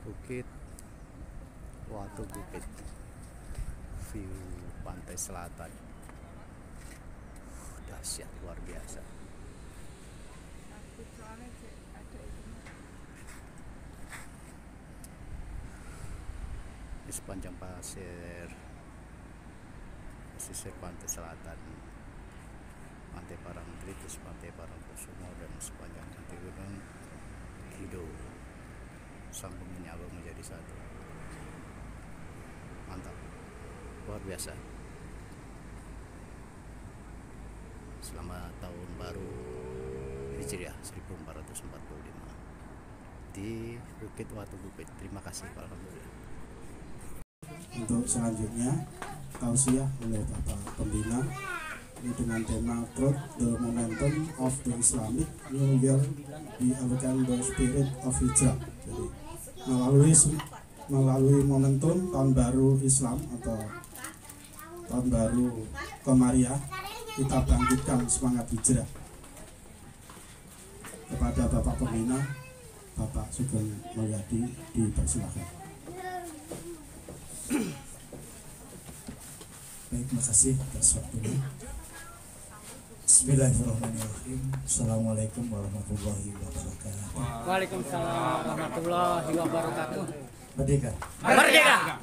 Bukit Watu Bukit, view pantai selatan. Dahsyat, luar biasa. Di sepanjang pesisir pantai selatan, Pantai Parangtritis, Pantai Parangkusumo, dan sepanjang Pantai Gunung Kidul, sambung menyambung menjadi satu. Mantap, luar biasa. Selamat tahun baru Hijriah 1445 di Bukit Watu Bukit. Terima kasih, alhamdulillah. Untuk selanjutnya tausiah oleh Bapak Pembina ini dengan tema Truth, the Momentum of the Islamic New Year, we awaken the Spirit of Hijrah. Jadi melalui momentum tahun baru Islam atau tahun baru Komariah, kita bangkitkan semangat hijrah. Kepada Bapak Pembina, Bapak Sugeng Mulyadi, dipersilakan. Baik, makasih atas waktunya. Bismillahirrahmanirrahim. Assalamualaikum warahmatullahi wabarakatuh. Waalaikumsalam warahmatullahi wabarakatuh. Merdeka. Merdeka.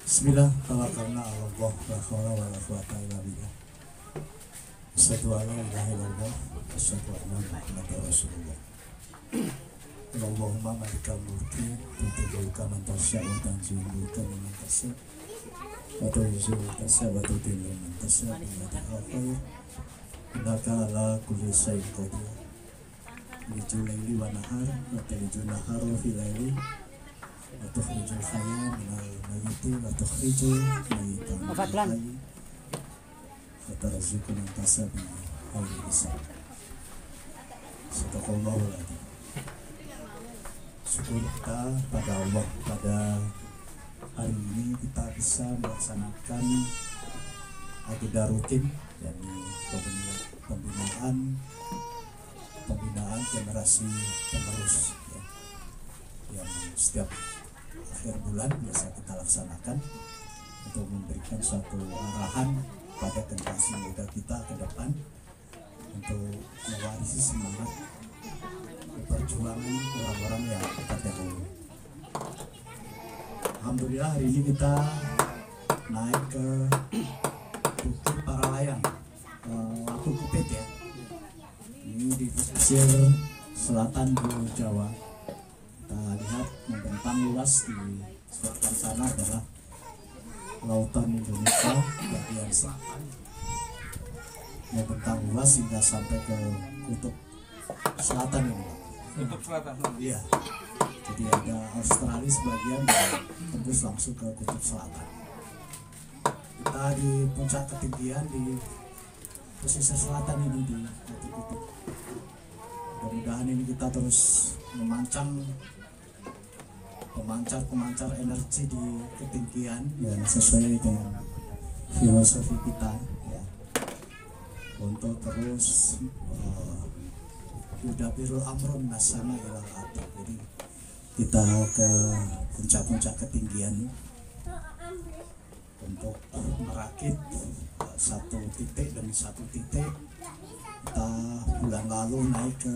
Bismillah, tawakkalna 'ala Allah, la haula wala quwwata illa billah. Asyhadu an la ilaha illallah, asyhadu anna Muhammadar Rasulullah. Allahumma malikal mulki, tu'til mulka man tasya' wa tanzi'ul mulka mimman tasya'. Wa tu'izzu man tasya' wa tudhillu man tasya' biyadikal khair. Innaka ala kulli syai'in qadir. Tulijul laili wa nahar, wa tulijul nahara fil laili, wa tukhrijul hayya minal mayyiti, wa tukhrijul mayyita minal hayyi, wa tarzuqu man tasya' bi ghairi hisab. Sadaqallahul adzim. Syukur kita pada Allah, pada hari ini kita bisa melaksanakan agenda rutin, yakni pembinaan generasi penerus, ya, yang setiap akhir bulan biasa kita laksanakan untuk memberikan suatu arahan pada generasi muda kita ke depan untuk mewarisi semangat perjuangan orang-orang yang terdahulu. Alhamdulillah hari ini kita naik ke Bukit Paralayang, Watu Bukit ya. Ini di pesisir selatan Pulau Jawa. Kita lihat membentang luas di selatan sana adalah lautan Indonesia bagian selatan. Membentang luas hingga sampai ke kutub selatan ini. Kutub selatan. Iya. Jadi ada Australia sebagian dan tembus langsung ke kutub selatan. Kita di puncak ketinggian di pesisir selatan ini di Watu Bukit. Mudah-mudahan ini kita terus pemancar energi di ketinggian yang sesuai dengan filosofi kita ya, untuk terus yudabirul amrun nasama ilal atik. Jadi kita ke puncak-puncak ketinggian untuk merakit satu titik demi satu titik. Kita bulan lalu naik ke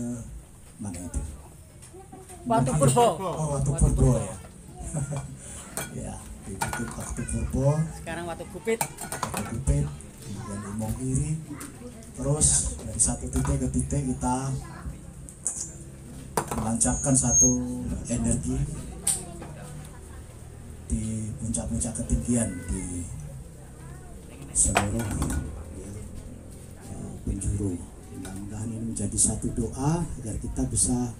mana itu? Watu Purbo. Oh, Watu Purbo ya. Ya, di Bukit Watu Purbo. Sekarang Watu Bukit. Watu Bukit, kemudian di Mongiri. Terus dari satu titik ke titik kita melancarkan satu energi di puncak-puncak ketinggian di seluruh penjuru. Mudah-mudahan ini menjadi satu doa agar kita bisa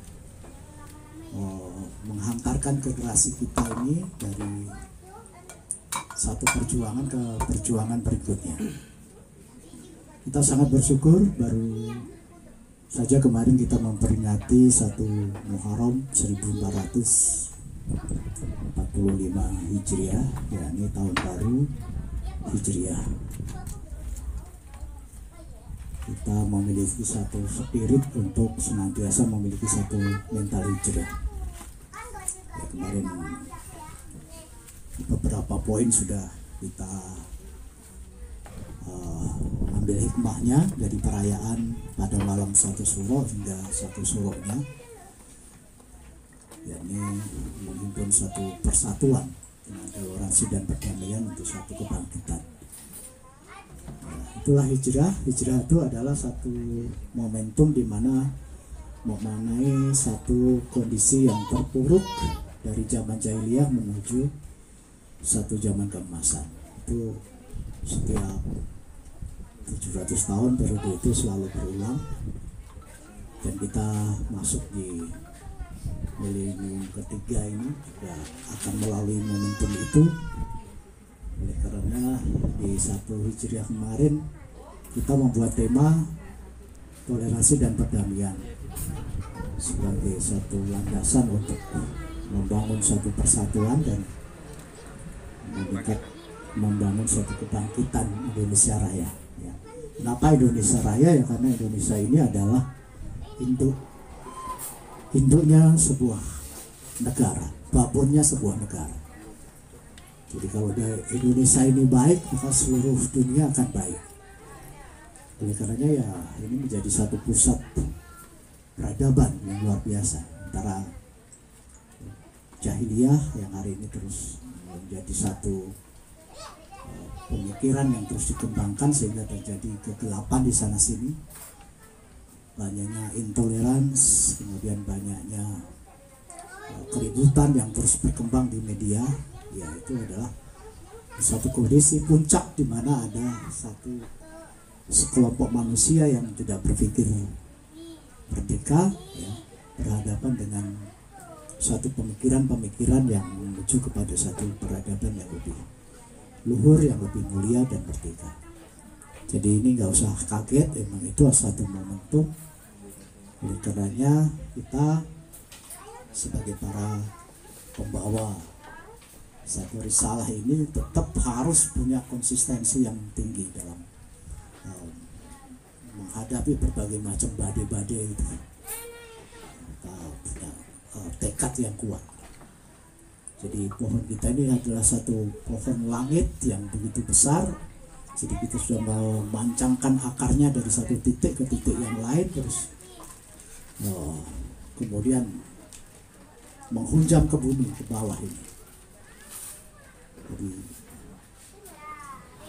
menghantarkan generasi kita ini dari satu perjuangan ke perjuangan berikutnya. Kita sangat bersyukur baru saja kemarin kita memperingati 1 Muharram 1445 Hijriah, yakni tahun baru Hijriah. Kita memiliki satu spirit untuk senantiasa memiliki satu mental hijrah. Ya, kemarin beberapa poin sudah kita ambil hikmahnya dari perayaan pada malam satu suro hingga satu suronya, yakni menghimpun satu persatuan dengan toleransi dan perdamaian untuk satu kebangkitan. Itulah hijrah. Hijrah itu adalah satu momentum di mana memaknai satu kondisi yang terpuruk dari zaman jahiliyah menuju satu zaman keemasan. Itu setiap 700 tahun periode itu selalu berulang, dan kita masuk di milenium ketiga ini juga akan melalui momentum itu. Oleh karena di satu hijriah kemarin kita membuat tema toleransi dan perdamaian sebagai satu landasan untuk membangun satu persatuan dan membangun suatu kebangkitan Indonesia Raya. Ya. Kenapa Indonesia Raya? Ya karena Indonesia ini adalah induknya sebuah negara, babonnya sebuah negara. Jadi kalau Indonesia ini baik, maka seluruh dunia akan baik. Oleh karenanya ya ini menjadi satu pusat peradaban yang luar biasa antara jahiliyah yang hari ini terus menjadi satu pemikiran yang terus dikembangkan sehingga terjadi kegelapan di sana sini, banyaknya intoleransi, kemudian banyaknya keributan yang terus berkembang di media. Ya itu adalah satu kondisi puncak di mana ada satu sekelompok manusia yang tidak berpikir merdeka, ya, berhadapan dengan satu pemikiran-pemikiran yang menuju kepada satu peradaban yang lebih luhur, yang lebih mulia dan merdeka. Jadi ini nggak usah kaget, emang itu satu momentum. Oleh karenanya kita sebagai para pembawa satu risalah ini tetap harus punya konsistensi yang tinggi dalam menghadapi berbagai macam badai-badai itu. Kita punya tekad yang kuat. Jadi pohon kita ini adalah satu pohon langit yang begitu besar. Jadi kita sudah memancangkan akarnya dari satu titik ke titik yang lain, terus kemudian menghunjam ke bumi, ke bawah ini. Jadi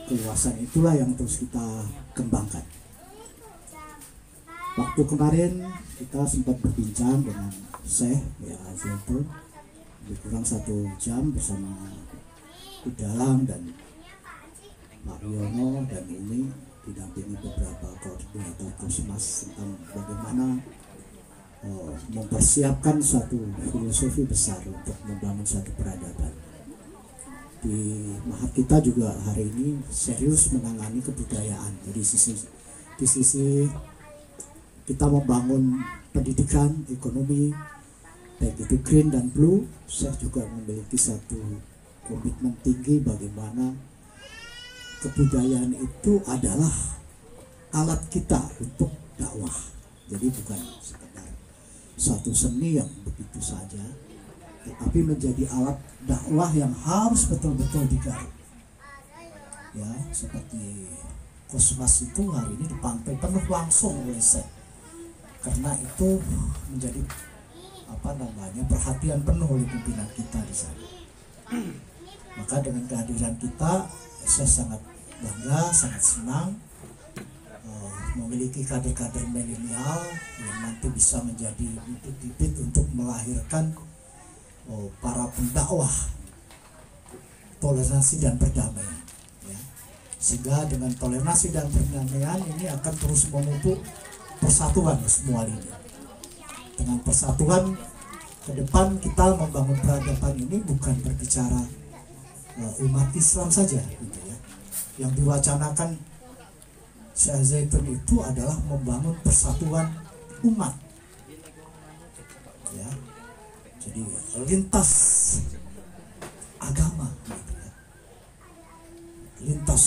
keluasan itulah yang terus kita kembangkan. Waktu kemarin kita sempat berbincang dengan Syekh ya Zaitun lebih kurang 1 jam bersama Kudalang dan Pak Yono dan Umi, didampingi beberapa koordinator Kosmas tentang bagaimana mempersiapkan satu filosofi besar untuk membangun satu peradaban. Di Mahat kita juga hari ini serius menangani kebudayaan. Jadi di sisi kita membangun pendidikan, ekonomi, baik itu green dan blue, saya juga memiliki satu komitmen tinggi bagaimana kebudayaan itu adalah alat kita untuk dakwah. Jadi bukan sekedar suatu seni yang begitu saja, tetapi menjadi alat dakwah yang harus betul-betul digarap. Ya, seperti Kosmas itu hari ini dipantau penuh langsung oleh saya, karena itu menjadi perhatian penuh oleh pimpinan kita di sana. Maka dengan kehadiran kita, saya sangat bangga, sangat senang memiliki kader-kader milenial yang nanti bisa menjadi bibit-bibit untuk melahirkan para pendakwah toleransi dan perdamaian. Ya. Sehingga dengan toleransi dan perdamaian ini akan terus memupuk persatuan semua lini. Dengan persatuan ke depan kita membangun peradaban ini bukan berbicara umat Islam saja, gitu ya. Yang diwacanakan Syekh Zaitun itu adalah membangun persatuan umat. Ya. Jadi lintas agama, gitu ya. Lintas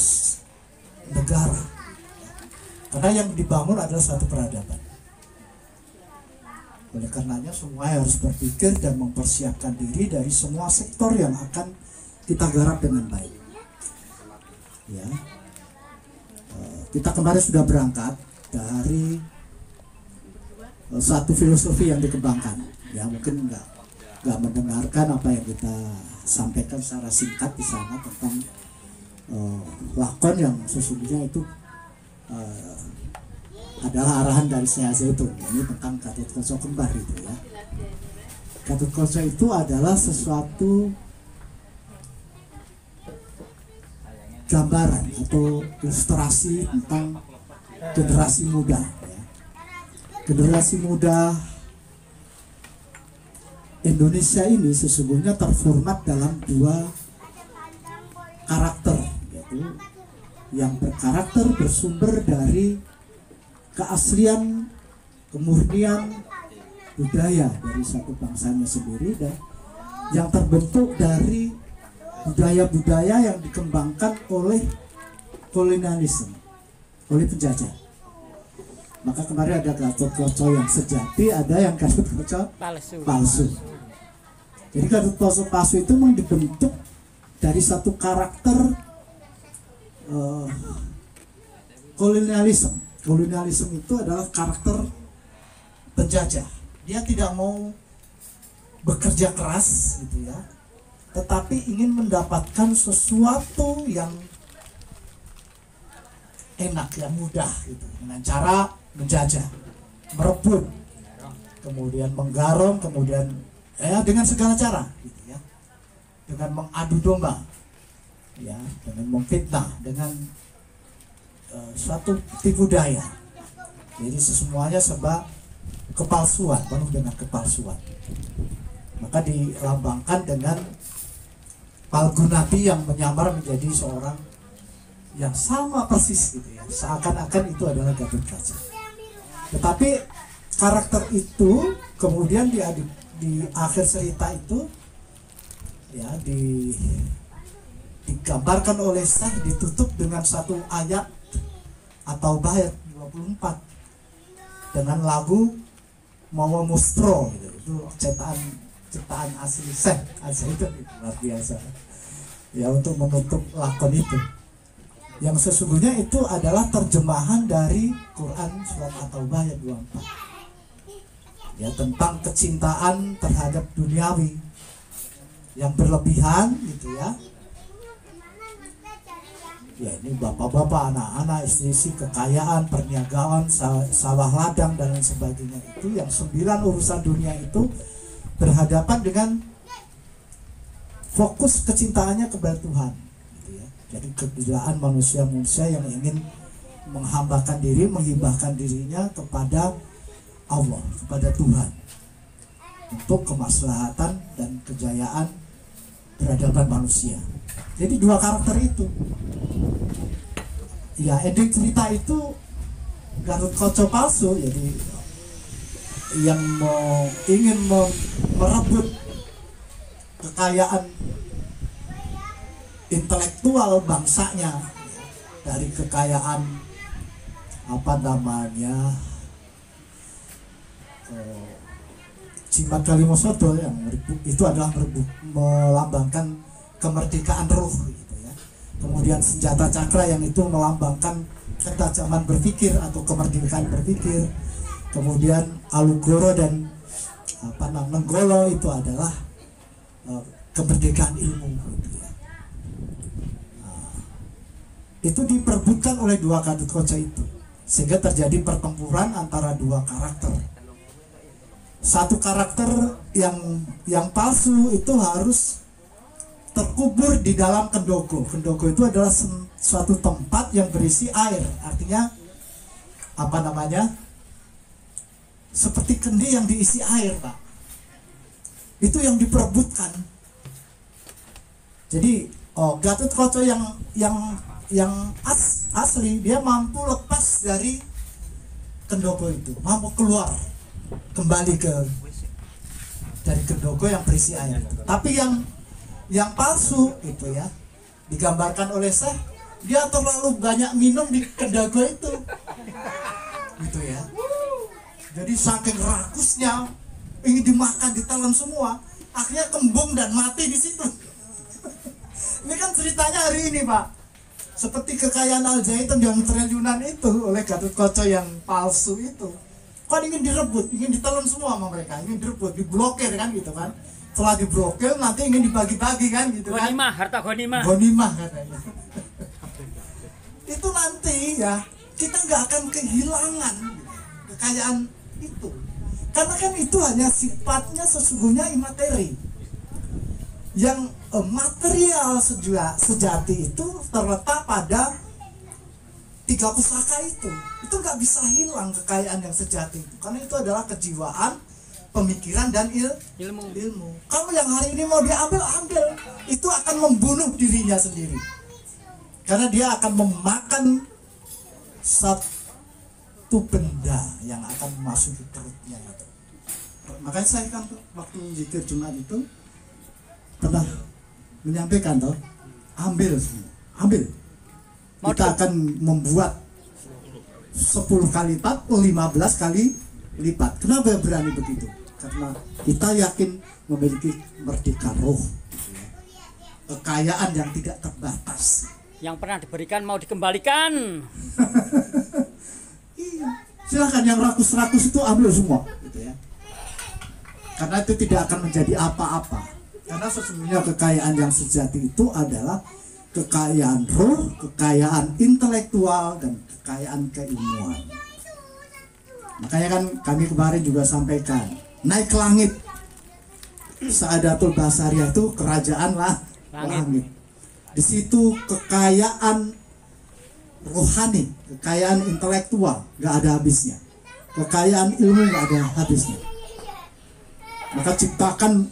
negara. Karena yang dibangun adalah satu peradaban. Oleh karena karenanya semua harus berpikir dan mempersiapkan diri dari semua sektor yang akan kita garap dengan baik. Ya, kita kemarin sudah berangkat dari satu filosofi yang dikembangkan. Ya, mungkin nggak mendengarkan apa yang kita sampaikan secara singkat di sana tentang lakon yang sesungguhnya itu adalah arahan dari Syekh Zaitun. Ini tentang Gatotkaca kembar itu ya. Gatotkaca itu adalah sesuatu gambaran atau ilustrasi tentang generasi muda ya. Generasi muda Indonesia ini sesungguhnya terformat dalam dua karakter, yaitu yang berkarakter bersumber dari keaslian, kemurnian budaya dari satu bangsanya sendiri, dan yang terbentuk dari budaya-budaya yang dikembangkan oleh kolonialisme, oleh penjajah. Maka kemarin ada Gatotkaca yang sejati, ada yang Gatotkaca palsu. Jadi Gatotkaca palsu itu memang dibentuk dari satu karakter kolonialisme. Kolonialisme itu adalah karakter penjajah. Dia tidak mau bekerja keras gitu ya, tetapi ingin mendapatkan sesuatu yang enak, yang mudah gitu, dengan cara menjajah, merebut, kemudian menggarong, kemudian dengan segala cara gitu ya, dengan mengadu domba ya, dengan memfitnah, dengan suatu tipu daya. Jadi semuanya serba kepalsuan, penuh dengan kepalsuan. Maka dilambangkan dengan Palgunati yang menyamar menjadi seorang yang sama persis gitu ya, seakan-akan itu adalah Gatotkaca. Tetapi karakter itu kemudian di akhir cerita itu ya digambarkan oleh Syekh, ditutup dengan satu ayat atau bait 24 dengan lagu Mawa Mustro gitu. Itu ciptaan asli Syekh itu luar biasa ya, untuk menutup lakon itu yang sesungguhnya itu adalah terjemahan dari Quran surat At-Taubah ayat 24 ya, tentang kecintaan terhadap duniawi yang berlebihan gitu ya. Ya, ini bapak-bapak, anak-anak, istri-istri, kekayaan, perniagaan, sawah ladang dan lain sebagainya, itu yang 9 urusan dunia itu berhadapan dengan fokus kecintaannya kepada Tuhan gitu ya. Jadi kegilaan manusia yang ingin menghambakan diri, menghibahkan dirinya kepada Allah, kepada Tuhan, untuk kemaslahatan dan kejayaan peradaban manusia. Jadi dua karakter itu ya, ending cerita itu Gatotkaca palsu, jadi yang ingin merebut kekayaan intelektual bangsanya dari kekayaan Cimat Kalimosodo yang itu adalah melambangkan kemerdekaan ruh gitu ya. Kemudian senjata cakra yang itu melambangkan ketajaman berpikir atau kemerdekaan berpikir. Kemudian Alugoro dan Nenggolo itu adalah kemerdekaan ilmu gitu ya. Itu diperebutkan oleh dua Gatotkaca itu, sehingga terjadi pertempuran antara dua karakter. Satu karakter yang palsu itu harus terkubur di dalam kendogo. Kendogo itu adalah suatu tempat yang berisi air, artinya seperti kendi yang diisi air, Pak. Itu yang diperebutkan. Jadi Gatotkaca yang asli, dia mampu lepas dari kendogo itu, mampu keluar kembali dari kendogo yang berisi air itu. Tapi yang palsu itu ya, digambarkan oleh Syekh, dia terlalu banyak minum di kendogo itu gitu ya. Jadi saking rakusnya ingin dimakan, ditelan semua, akhirnya kembung dan mati di situ. Ini kan ceritanya hari ini, Pak. Seperti kekayaan Al Zaitun yang triliunan itu oleh Gatot Kaca yang palsu itu, kan ingin direbut, ingin ditelan semua sama mereka, ingin direbut, diblokir kan gitu kan. Setelah diblokir nanti ingin dibagi-bagi kan gitu kan. Ghanimah, harta ghanimah. Ghanimah katanya. Itu nanti ya kita nggak akan kehilangan kekayaan itu, karena kan itu hanya sifatnya sesungguhnya imateri. Yang material sejati itu terletak pada 3 pusaka itu nggak bisa hilang kekayaan yang sejati itu, karena itu adalah kejiwaan, pemikiran dan ilmu. Kalau yang hari ini mau diambil, itu akan membunuh dirinya sendiri, karena dia akan memakan satu benda yang akan masuk ke perutnya itu. Makanya saya kan waktu zikir Jumat itu pernah menyampaikan toh, ambil semua, ambil. Kita akan membuat 10 kali lipat, 15 kali lipat. Kenapa berani begitu? Karena kita yakin memiliki merdeka roh, kekayaan yang tidak terbatas. Yang pernah diberikan mau dikembalikan. Iya, silahkan yang rakus-rakus itu ambil semua, gitu ya. Karena itu tidak akan menjadi apa-apa. Karena sesungguhnya kekayaan yang sejati itu adalah kekayaan roh, kekayaan intelektual, dan kekayaan keilmuan. Makanya kan kami kemarin juga sampaikan, naik ke langit. Sa'adatul Basariyah itu kerajaan langit. Di situ kekayaan rohani, kekayaan intelektual nggak ada habisnya, kekayaan ilmu nggak ada habisnya. Maka ciptakan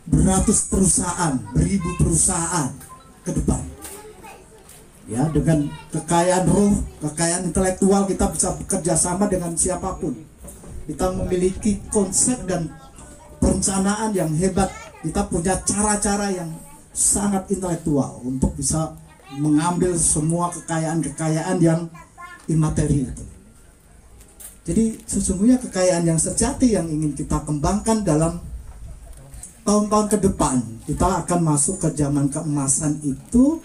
beratus perusahaan, beribu perusahaan ke depan. Ya, dengan kekayaan roh, kekayaan intelektual kita bisa bekerja sama dengan siapapun. Kita memiliki konsep dan perencanaan yang hebat. Kita punya cara-cara yang sangat intelektual untuk bisa mengambil semua kekayaan-kekayaan yang imateri itu. Jadi sesungguhnya kekayaan yang sejati yang ingin kita kembangkan dalam tahun-tahun ke depan, kita akan masuk ke zaman keemasan itu,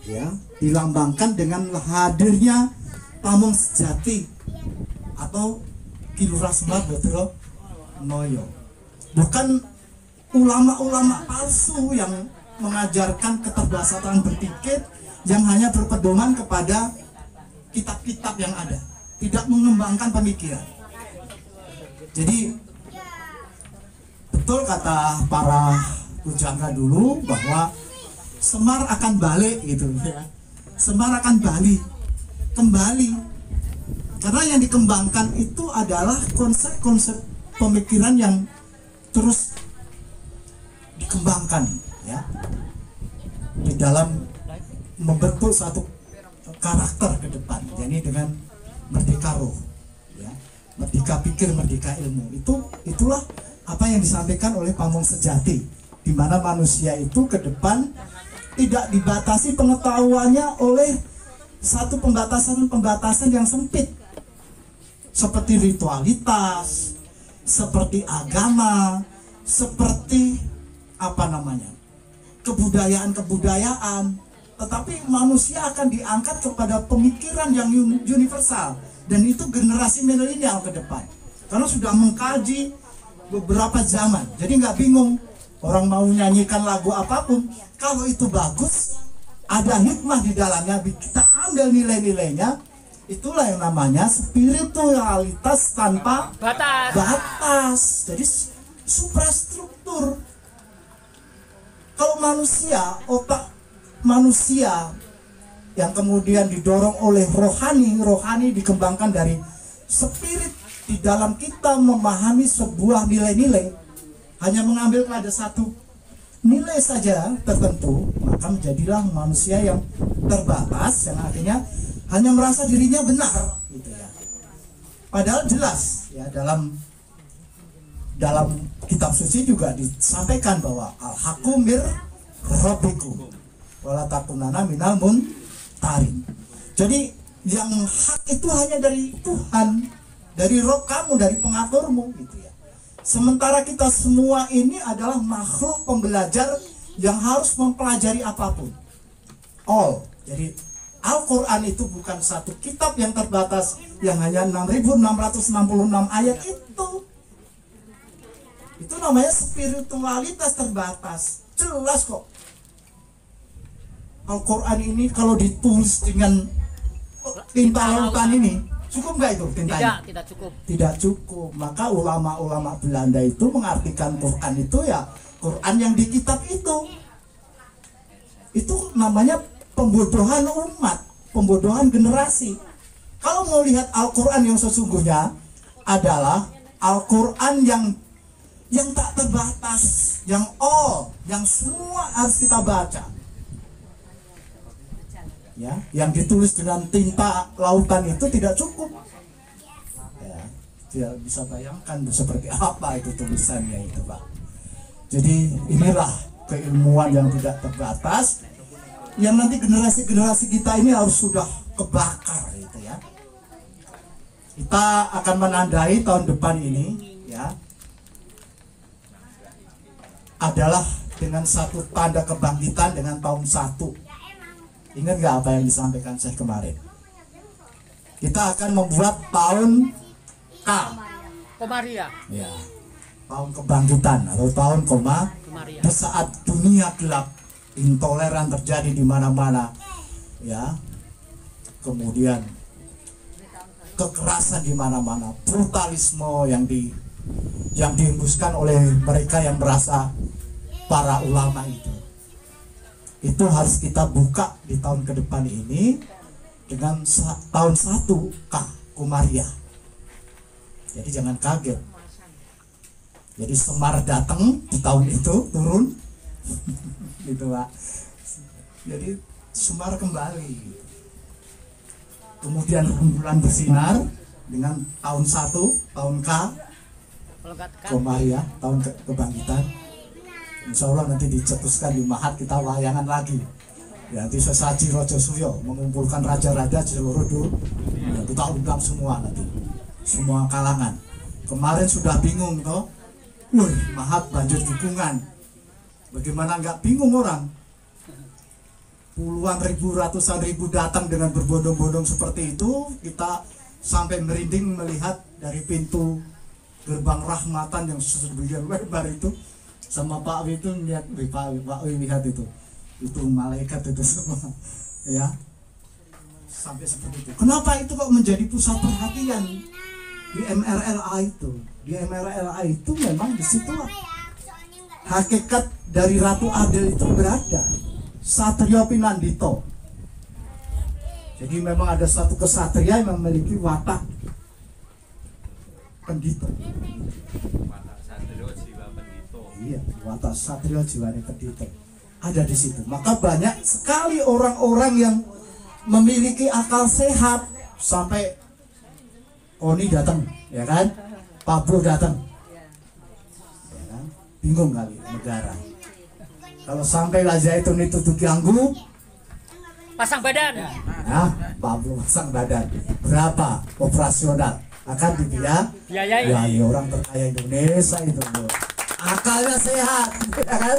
ya, dilambangkan dengan hadirnya pamong sejati atau Kilurah Semar Betro Noyo. Bukan ulama-ulama palsu yang mengajarkan keterbatasan berpikir yang hanya berpedoman kepada kitab-kitab yang ada, tidak mengembangkan pemikiran. Jadi betul kata para pujangga dulu bahwa Semar akan balik gitu ya. Semar akan balik kembali, karena yang dikembangkan itu adalah konsep-konsep pemikiran yang terus dikembangkan ya, di dalam membentuk satu karakter ke depan. Jadi dengan merdeka roh ya, merdeka pikir, merdeka ilmu, itulah apa yang disampaikan oleh Pamong Sejati, di mana manusia itu ke depan tidak dibatasi pengetahuannya oleh satu pembatasan yang sempit, seperti ritualitas, seperti agama, seperti kebudayaan, tetapi manusia akan diangkat kepada pemikiran yang universal, dan itu generasi milenial ke depan, karena sudah mengkaji beberapa zaman. Jadi nggak bingung orang mau nyanyikan lagu apapun, kalau itu bagus, ada hikmah di dalamnya, kita ambil nilai-nilainya, itulah yang namanya spiritualitas tanpa batas. Jadi suprastruktur. Kalau manusia, otak manusia yang kemudian didorong oleh rohani dikembangkan dari spirit di dalam kita memahami sebuah nilai-nilai, hanya mengambil pada satu nilai saja tertentu, maka menjadilah manusia yang terbatas, yang akhirnya hanya merasa dirinya benar gitu ya. Padahal jelas ya, dalam kitab suci juga disampaikan bahwa al-haqqu mir rabbikum wala takunanna minal muntarin. Jadi yang hak itu hanya dari Tuhan, dari Rob kamu, dari pengaturmu gitu ya. Sementara kita semua ini adalah makhluk pembelajar yang harus mempelajari apapun. All. Jadi Al-Quran itu bukan satu kitab yang terbatas yang hanya 6.666 ayat itu. Itu namanya spiritualitas terbatas. Jelas kok. Al-Quran ini kalau ditulis dengan tinta lautan ini, cukup nggak itu tintanya? Tidak cukup. Tidak cukup. Maka ulama-ulama Belanda itu mengartikan Quran itu ya Quran yang di kitab itu. Itu namanya pembodohan umat, pembodohan generasi. Kalau mau lihat Al-Quran yang sesungguhnya adalah Al-Quran yang tak terbatas, yang all, yang semua harus kita baca. Ya, yang ditulis dengan tinta lautan itu tidak cukup. Ya, tidak bisa bayangkan seperti apa itu tulisannya itu, Pak. Jadi inilah keilmuan yang tidak terbatas, yang nanti generasi-generasi kita ini harus sudah kebakar itu ya. Kita akan menandai tahun depan ini ya adalah dengan satu tanda kebangkitan dengan tahun 1. Ingat nggak apa yang disampaikan saya kemarin? Kita akan membuat tahun K. Komaria. Ya, tahun kebangkitan atau tahun Komaria. di saat dunia gelap, intoleran terjadi di mana-mana, ya. Kemudian kekerasan di mana-mana, brutalisme yang dihembuskan oleh mereka yang merasa para ulama itu harus kita buka di tahun ke depan ini dengan tahun 1 K Komaria. Jadi jangan kaget. Jadi Semar datang di tahun itu turun gitu Pak. Jadi Semar kembali. Kemudian rembulan bersinar dengan tahun 1 tahun K Komaria, tahun kebangkitan. Insya Allah nanti dicetuskan di Mahat kita wayangan lagi. Ya, nanti sesaji Rojo Suyo mengumpulkan raja-raja di seluruh dunia. Kita undang semua nanti, semua kalangan. Kemarin sudah bingung toh, Mahat banjir dukungan. Bagaimana nggak bingung orang? Puluhan ribu, ratusan ribu datang dengan berbondong-bondong seperti itu. Kita sampai merinding melihat dari pintu gerbang rahmatan yang sedemikian lebar itu. Sama Pak Wi itu lihat, Pak Wi lihat itu malaikat itu semua, ya, sampai seperti itu. Kenapa itu kok menjadi pusat perhatian di MRLA itu? Di MRLA itu memang disitulah hakikat dari Ratu Adel itu berada, Satrio Pinandito. Jadi memang ada satu kesatria yang memiliki watak pendito. Iya, watak satrio jiwane pendito ada di situ. Maka banyak sekali orang-orang yang memiliki akal sehat sampai Oni datang, ya kan? Pablo datang, ya kan? Bingung kali negara. Kalau sampai Raja itu ganggu, Pasang badan. nah, Pablo pasang badan. Berapa operasional akan Biayai. Ya, orang terkaya Indonesia itu. Akalnya sehat, ya kan?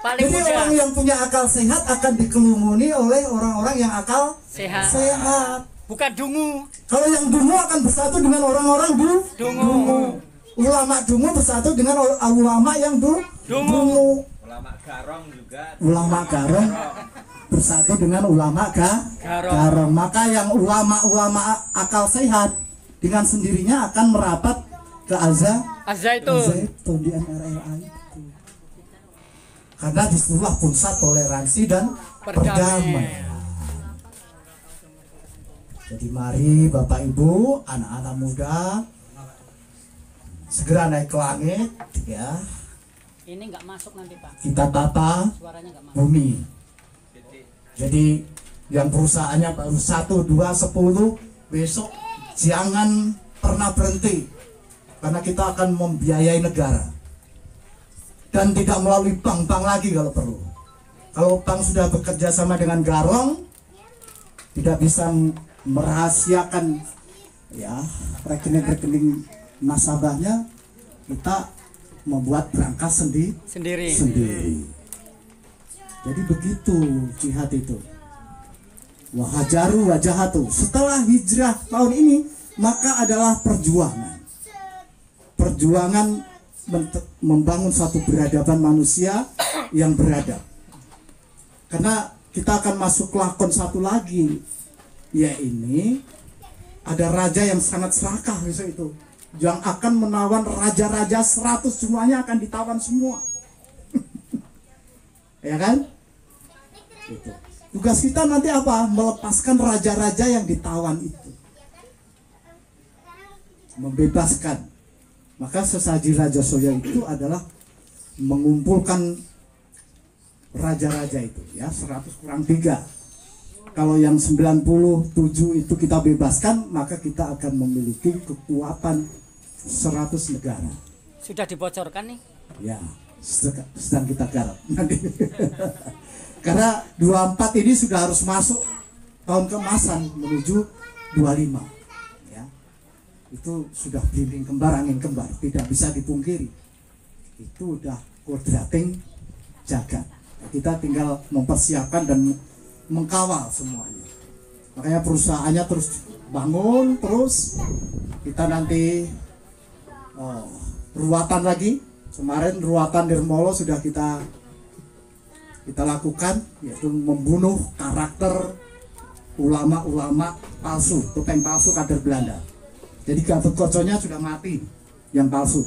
Paling Jadi mudah. orang yang punya akal sehat akan dikelumuni oleh orang-orang yang akal Sehat. Bukan dungu. Kalau yang dungu akan bersatu dengan orang-orang Dungu. Ulama dungu bersatu dengan ulama yang dungu. Ulama garong juga. Ulama garong bersatu dengan ulama garong. Maka yang ulama-ulama akal sehat dengan sendirinya akan merapat ke Azaitun di MRLA itu. Karena disitulah pusat toleransi dan perdamaian. Jadi mari Bapak Ibu, anak-anak muda segera naik ke langit ya. ini nggak masuk nanti Pak. Kita tata Suaranya nggak masuk. bumi. Jadi yang perusahaannya baru 1, 2, 10 besok jangan pernah berhenti. Karena kita akan membiayai negara dan tidak melalui bank-bank lagi kalau perlu. Kalau bank sudah bekerja sama dengan garong, tidak bisa merahasiakan ya rekening-rekening nasabahnya, kita membuat berangkas Sendiri. sendiri. Jadi begitu jihad itu. Wahajaru wajahatu. Setelah hijrah tahun ini, maka adalah perjuangan. Perjuangan membangun suatu peradaban manusia yang beradab. Karena kita akan masuk lakon satu lagi, ya ini ada raja yang sangat serakah besok itu, yang akan menawan raja-raja 100, semuanya akan ditawan semua. Ya kan? Gitu. Tugas kita nanti apa? Melepaskan raja-raja yang ditawan itu, membebaskan. Maka sesaji Raja Soya itu adalah mengumpulkan raja-raja itu, ya 100 kurang 3. Kalau yang 97 itu kita bebaskan, maka kita akan memiliki kekuatan 100 negara. Sudah dibocorkan nih? Ya, sedang kita garap nanti. Karena 24 ini sudah harus masuk tahun keemasan menuju 25. Ya. Itu sudah belimbing kembar, angin kembar, tidak bisa dipungkiri. Itu udah kodrating jagat. Kita tinggal mempersiapkan dan mengkawal semuanya. Makanya perusahaannya terus bangun, terus kita nanti ruatan lagi. Kemarin ruatan Nirmolo sudah kita lakukan, yaitu membunuh karakter ulama-ulama palsu, topeng palsu kader Belanda. Jadi Gatot-Koconya sudah mati, yang palsu.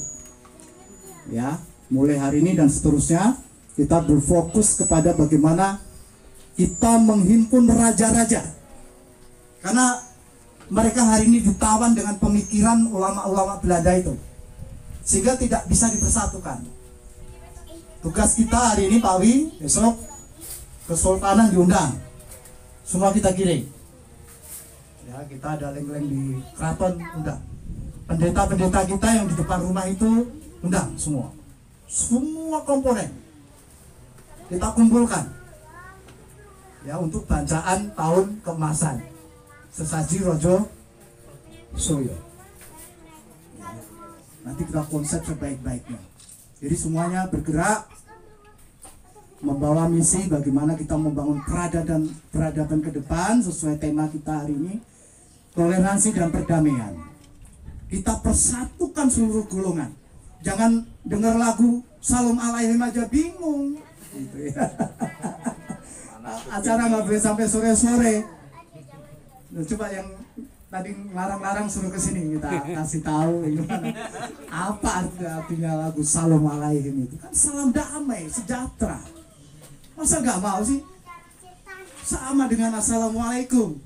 Ya, mulai hari ini dan seterusnya kita berfokus kepada bagaimana kita menghimpun raja-raja. Karena mereka hari ini ditawan dengan pemikiran ulama-ulama Belanda itu, sehingga tidak bisa dipersatukan. Tugas kita hari ini Pak Wi, besok Kesultanan diundang, semua kita kirim. Ya, kita ada leng-leng di keraton, undang. Pendeta-pendeta kita yang di depan rumah itu undang semua. Semua komponen kita kumpulkan, ya, untuk bacaan tahun keemasan sesaji Rojo Soyo. Ya, nanti kita konsep sebaik-baiknya. Jadi semuanya bergerak membawa misi bagaimana kita membangun peradaban ke depan sesuai tema kita hari ini, toleransi dan perdamaian. Kita persatukan seluruh golongan. Jangan dengar lagu Salam Alaihim aja bingung. Gitu ya. Acara nggak boleh sampai sore-sore. Nah, coba yang tadi larang-larang suruh kesini, kita kasih tahu gimana, apa artinya lagu Salam Alaihim itu. Kan salam damai, sejahtera. Masa nggak mau sih? Sama dengan Assalamualaikum.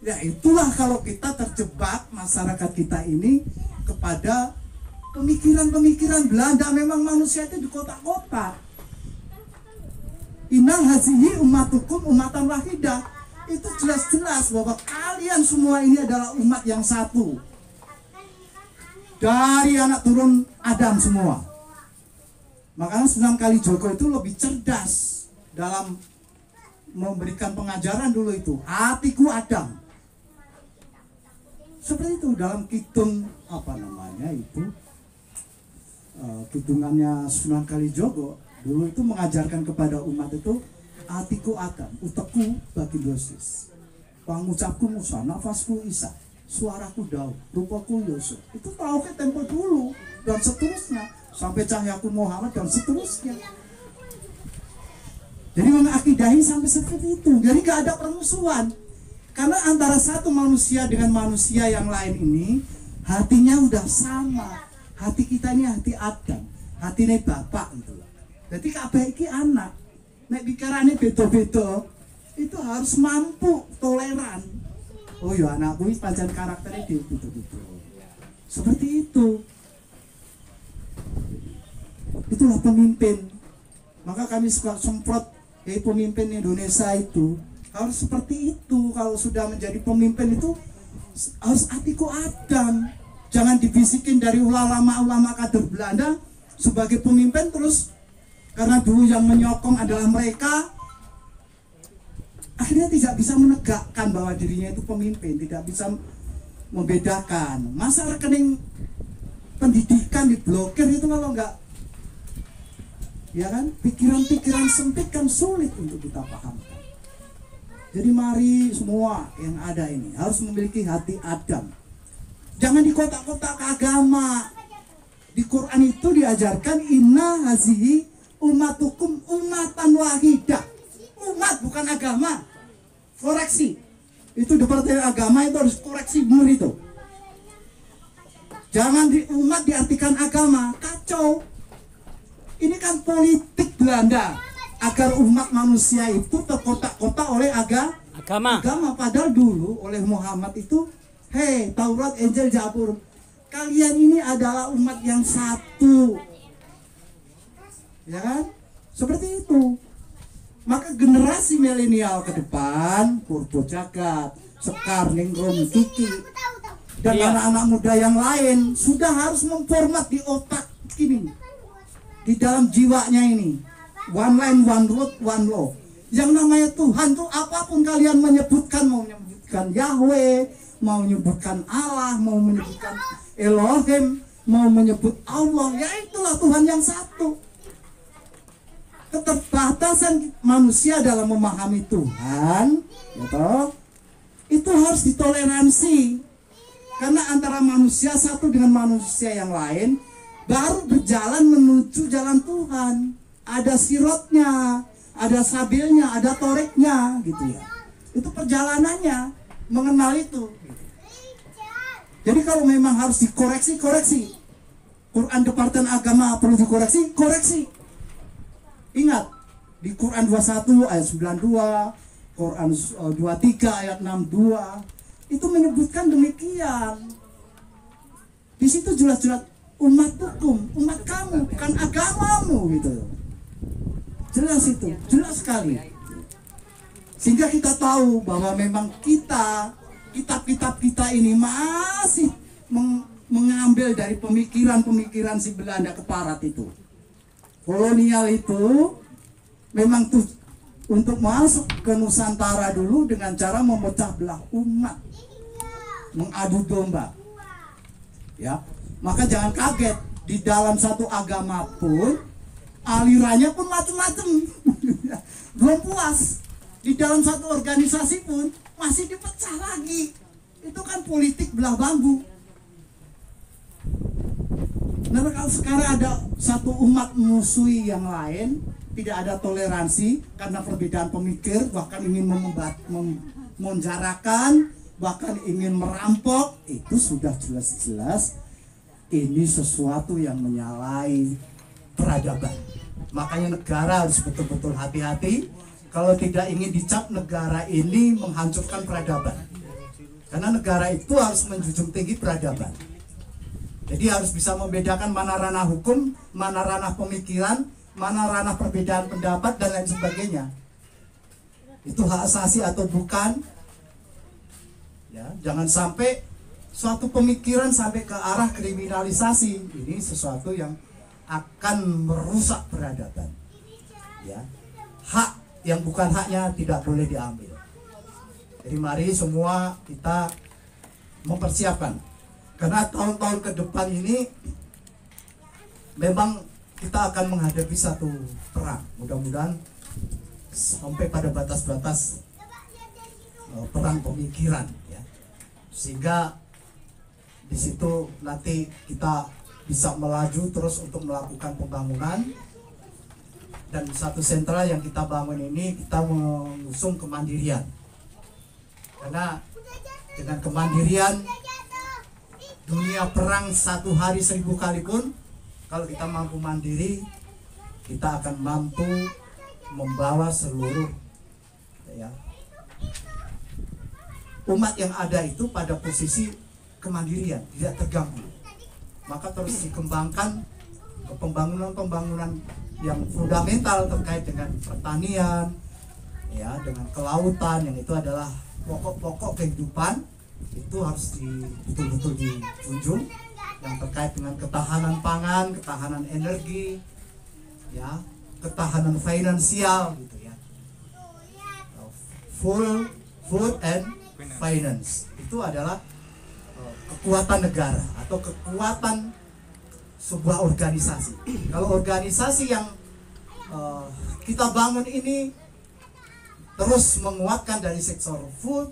Ya itulah kalau kita terjebak masyarakat kita ini kepada pemikiran-pemikiran Belanda. Memang manusia itu di kota-kota. Inang hazihi ummatukum ummatan wahidah. Itu jelas-jelas bahwa kalian semua ini adalah umat yang satu. Dari anak turun Adam semua. Makanya Sunan Kalijogo itu lebih cerdas dalam memberikan pengajaran dulu itu. Hatiku Adam. Seperti itu dalam kidung apa namanya itu, kidungannya Sunan Kalijogo. Dulu itu mengajarkan kepada umat itu, hatiku Adam, utekku bagi dosis, pangucapku Musa, nafasku Isa, suaraku Daud, rupaku Yusuf. Itu tahu ke tempo dulu dan seterusnya sampai cahayaku Muhammad dan seterusnya. Jadi mengakidahi sampai seperti itu. Jadi gak ada permusuhan. Karena antara satu manusia dengan manusia yang lain ini, hatinya udah sama. Hati kita ini hati Adam, hati ini bapak gitu. Jadi kabeh iki anak. Nek bicarane beda-beda, itu harus mampu toleran. Oh ya anakku ini pancen karakternya gitu-gitu. Seperti itu. Itulah pemimpin. Maka kami suka semprot pemimpin Indonesia itu harus seperti itu. Kalau sudah menjadi pemimpin itu harus hatiku Adam. Jangan dibisikin dari ulama-ulama kader Belanda sebagai pemimpin terus. Karena dulu yang menyokong adalah mereka, akhirnya tidak bisa menegakkan bahwa dirinya itu pemimpin, tidak bisa membedakan. Masa rekening pendidikan diblokir itu kalau nggak, ya kan, pikiran-pikiran sempit kan sulit untuk kita pahamkan. Jadi mari semua yang ada ini harus memiliki hati Adam. Jangan di kotak-kotak agama. Di Quran itu diajarkan inna hazihi ummatukum ummatan wahidah. Umat bukan agama. Koreksi. Itu departemen agama itu harus koreksi benar itu. Jangan di umat diartikan agama, kacau. Ini kan politik Belanda agar umat manusia itu terkotak-kotak oleh agama. Padahal dulu oleh Muhammad itu, hei Taurat, Injil, Zabur, kalian ini adalah umat yang satu, ya kan? Seperti itu. Maka generasi milenial ke depan, Purbo Jagat, Sekar, Ningrum, Kiki, dan anak-anak muda yang lain sudah harus memformat di otak ini, di dalam jiwanya ini, one line, one road, one law. Yang namanya Tuhan tuh apapun kalian menyebutkan, mau menyebutkan Yahweh, mau menyebutkan Allah, mau menyebutkan Elohim, mau menyebut Allah, ya itulah Tuhan yang satu. Keterbatasan manusia dalam memahami Tuhan, gitu, itu harus ditoleransi. Karena antara manusia satu dengan manusia yang lain baru berjalan menuju jalan Tuhan. Ada sirotnya, ada sabilnya, ada toreknya, gitu ya. Itu perjalanannya, mengenal itu. Jadi kalau memang harus dikoreksi, koreksi. Quran Departemen Agama perlu dikoreksi, koreksi. Ingat, di Quran 21 ayat 92, Quran 23 ayat 62, itu menyebutkan demikian. Di situ jelas-jelas umat hukum, umat kamu, bukan agamamu, gitu. Jelas itu, jelas sekali. Sehingga kita tahu bahwa memang kitab-kitab kita ini masih mengambil dari pemikiran-pemikiran si Belanda keparat itu. Kolonial itu memang tuh untuk masuk ke Nusantara dulu dengan cara memecah belah umat, mengadu domba. Ya, maka jangan kaget, di dalam satu agama pun alirannya pun macam-macam. Belum puas, di dalam satu organisasi pun masih dipecah lagi. Itu kan politik belah bambu. Nah, kalau sekarang ada satu umat musuhi yang lain, tidak ada toleransi karena perbedaan pemikir, bahkan ingin memenjarakan, bahkan ingin merampok, itu sudah jelas-jelas ini sesuatu yang menyalahi peradaban. Makanya negara harus betul-betul hati-hati kalau tidak ingin dicap negara ini menghancurkan peradaban. Karena negara itu harus menjunjung tinggi peradaban. Jadi harus bisa membedakan mana ranah hukum, mana ranah pemikiran, mana ranah perbedaan pendapat, dan lain sebagainya. Itu hak asasi atau bukan. Ya, jangan sampai suatu pemikiran sampai ke arah kriminalisasi. Ini sesuatu yang akan merusak peradaban. Ya, hak yang bukan haknya tidak boleh diambil. Jadi mari semua kita mempersiapkan, karena tahun-tahun ke depan ini memang kita akan menghadapi satu perang. Mudah-mudahan sampai pada batas-batas perang pemikiran, ya. Sehingga di situ nanti kita bisa melaju terus untuk melakukan pembangunan. Dan satu sentral yang kita bangun ini, kita mengusung kemandirian. Karena dengan kemandirian, dunia perang 1 hari 1000 kali pun, kalau kita mampu mandiri, kita akan mampu membawa seluruh, ya, umat yang ada itu pada posisi kemandirian, tidak terganggu. Maka terus dikembangkan ke pembangunan-pembangunan yang fundamental terkait dengan pertanian, ya, dengan kelautan, yang itu adalah pokok-pokok kehidupan. Itu harus betul-betul dijunjung, yang terkait dengan ketahanan pangan, ketahanan energi, ya, ketahanan finansial, gitu ya. Full food and finance itu adalah kekuatan negara atau kekuatan sebuah organisasi. Kalau organisasi yang kita bangun ini terus menguatkan dari sektor food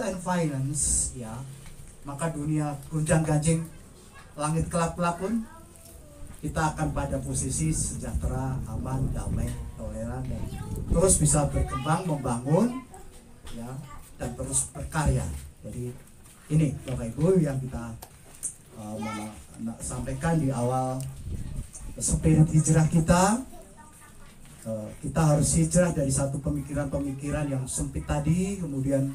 and finance, ya, maka dunia gonjang ganjing langit kelap-kelap pun kita akan pada posisi sejahtera, aman, damai, toleran, dan terus bisa berkembang, membangun, ya, dan terus berkarya. Jadi ini Bapak Ibu yang kita sampaikan di awal spirit hijrah kita. Kita harus hijrah dari satu pemikiran-pemikiran yang sempit tadi, kemudian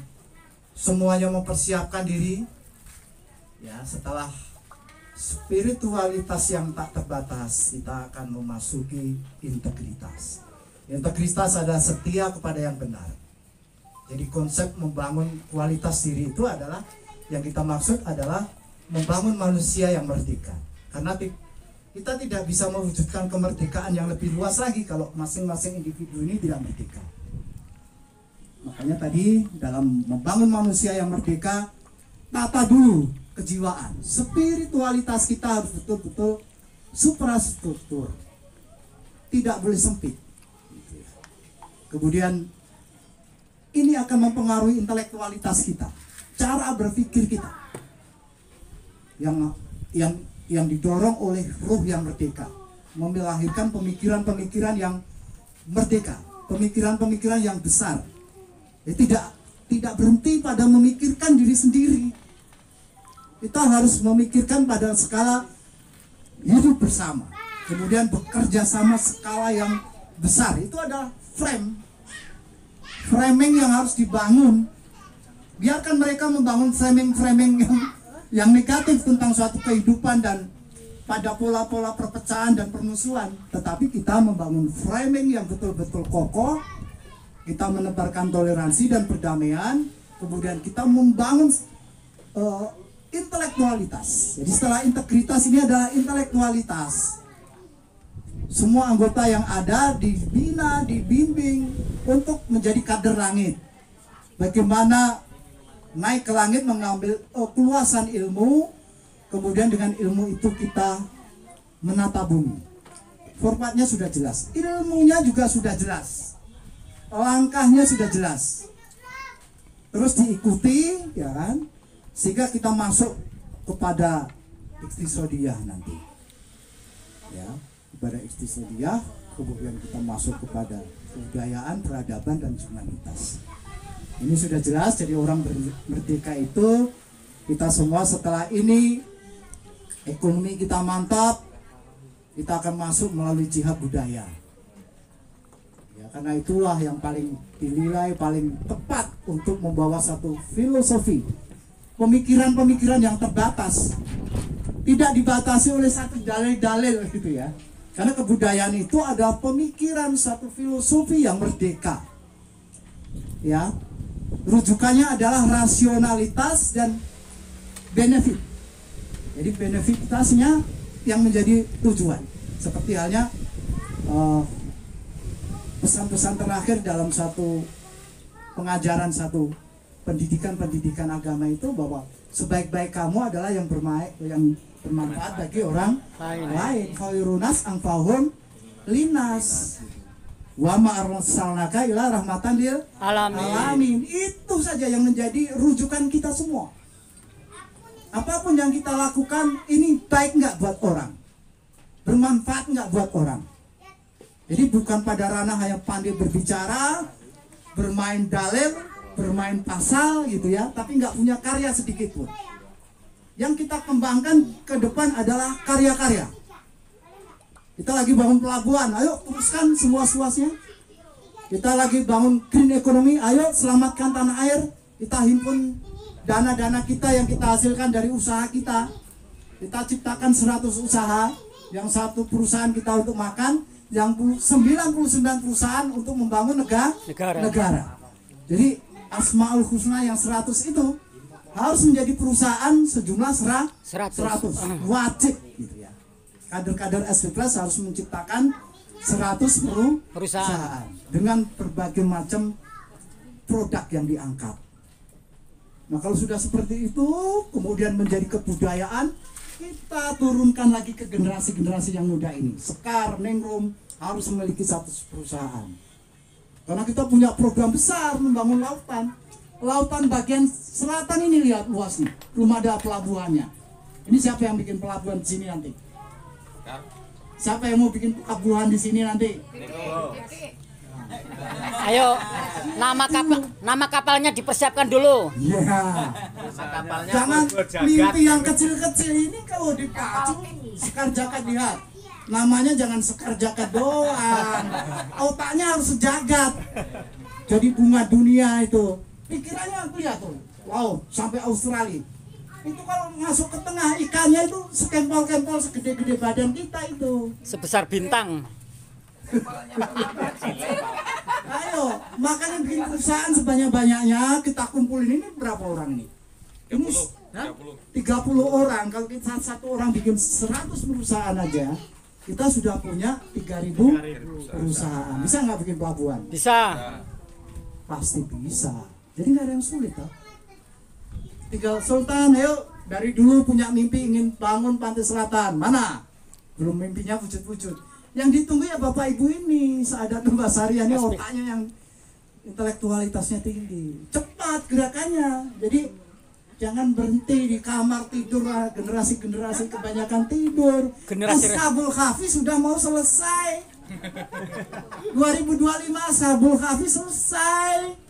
semuanya mempersiapkan diri, ya. Setelah spiritualitas yang tak terbatas, kita akan memasuki integritas. Integritas adalah setia kepada yang benar. Jadi konsep membangun kualitas diri itu adalah, yang kita maksud adalah membangun manusia yang merdeka. Karena kita tidak bisa mewujudkan kemerdekaan yang lebih luas lagi kalau masing-masing individu ini tidak merdeka. Makanya tadi dalam membangun manusia yang merdeka, tata dulu kejiwaan. Spiritualitas kita harus betul-betul suprastruktur, tidak boleh sempit. Kemudian ini akan mempengaruhi intelektualitas kita, cara berpikir kita yang didorong oleh ruh yang merdeka, melahirkan pemikiran-pemikiran yang merdeka, pemikiran-pemikiran yang besar. Tidak berhenti pada memikirkan diri sendiri. Kita harus memikirkan pada skala hidup bersama, kemudian bekerja sama skala yang besar. Itu adalah framing yang harus dibangun. Biarkan mereka membangun framing yang negatif tentang suatu kehidupan dan pada pola-pola perpecahan dan permusuhan, tetapi kita membangun framing yang betul-betul kokoh. Kita menebarkan toleransi dan perdamaian, kemudian kita membangun intelektualitas. Jadi setelah integritas ini adalah intelektualitas. Semua anggota yang ada dibina, dibimbing untuk menjadi kader langit. Bagaimana naik ke langit mengambil keluasan ilmu, kemudian dengan ilmu itu kita menata bumi. Formatnya sudah jelas, ilmunya juga sudah jelas, langkahnya sudah jelas, terus diikuti, ya kan, sehingga kita masuk kepada iktisodiyah nanti, ya, kepada iktisodiyah, kemudian kita masuk kepada kebudayaan, peradaban, dan humanitas. Ini sudah jelas. Jadi orang merdeka itu kita semua setelah ini ekonomi kita mantap, kita akan masuk melalui jihad budaya. Ya, karena itulah yang paling dinilai paling tepat untuk membawa satu filosofi, pemikiran-pemikiran yang terbatas, tidak dibatasi oleh satu dalil-dalil gitu ya. Karena kebudayaan itu adalah pemikiran satu filosofi yang merdeka. Ya, rujukannya adalah rasionalitas dan benefit. Jadi benefitasnya yang menjadi tujuan. Seperti halnya pesan-pesan terakhir dalam satu pengajaran, satu pendidikan agama itu, bahwa sebaik-baik kamu adalah yang bermanfaat bagi orang lain. Khairunas anfa'uhum linas. Wa ma arsalnaka ila rahmatan lil alamin. Itu saja yang menjadi rujukan kita semua. Apapun yang kita lakukan, ini baik nggak buat orang, bermanfaat nggak buat orang. Jadi bukan pada ranah yang pandai berbicara, bermain dalil, bermain pasal gitu ya, tapi nggak punya karya sedikit pun. Yang kita kembangkan ke depan adalah karya-karya. Kita lagi bangun pelabuhan, ayo teruskan seluas-luasnya. Kita lagi bangun green economy, ayo selamatkan tanah air. Kita himpun dana-dana kita yang kita hasilkan dari usaha kita. Kita ciptakan 100 usaha, yang satu perusahaan kita untuk makan, yang 99 perusahaan untuk membangun negara. Jadi Asmaul Husna yang 100 itu harus menjadi perusahaan sejumlah 100. Wajib gitu ya. Kader-kader SP Plus harus menciptakan 100 perusahaan dengan berbagai macam produk yang diangkat. Nah, kalau sudah seperti itu, kemudian menjadi kebudayaan, kita turunkan lagi ke generasi-generasi yang muda ini. Sekar, Ningrum harus memiliki satu perusahaan. Karena kita punya program besar membangun lautan. Lautan bagian selatan ini lihat luas nih, belum ada pelabuhannya. Ini siapa yang bikin pelabuhan di sini nanti? Siapa yang mau bikin pelabuhan di sini nanti? Ayo, nama kapalnya dipersiapkan dulu. Ya. Jangan mimpi yang kecil-kecil ini kalau dipacu Sekar Jagat, lihat. Namanya jangan Sekar Jagat doang. Otaknya harus sejagat. Jadi bunga dunia itu. Pikirannya aku lihat tuh. Wow, sampai Australia. Itu kalau masuk ke tengah ikannya itu sekempol-kempol segede-gede badan kita itu. Sebesar bintang. Ayo, makanya bikin perusahaan sebanyak-banyaknya, kita kumpulin ini berapa orang nih? Ini 30 orang. Kalau kita satu orang bikin 100 perusahaan aja, kita sudah punya 3.000 perusahaan. Bisa nggak bikin pelabuhan? Bisa. Pasti bisa. Jadi nggak ada yang sulit, toh. Tinggal Sultan, ayo dari dulu punya mimpi ingin bangun pantai selatan. Mana? Belum mimpinya wujud-wujud. Yang ditunggu ya Bapak Ibu ini, Saadat Nurbasaria ini otaknya yang intelektualitasnya tinggi. Cepat gerakannya. Jadi jangan berhenti di kamar tidur lah, generasi-generasi kebanyakan tidur. Ashabul Kahfi sudah mau selesai. 2025 Ashabul Kahfi selesai.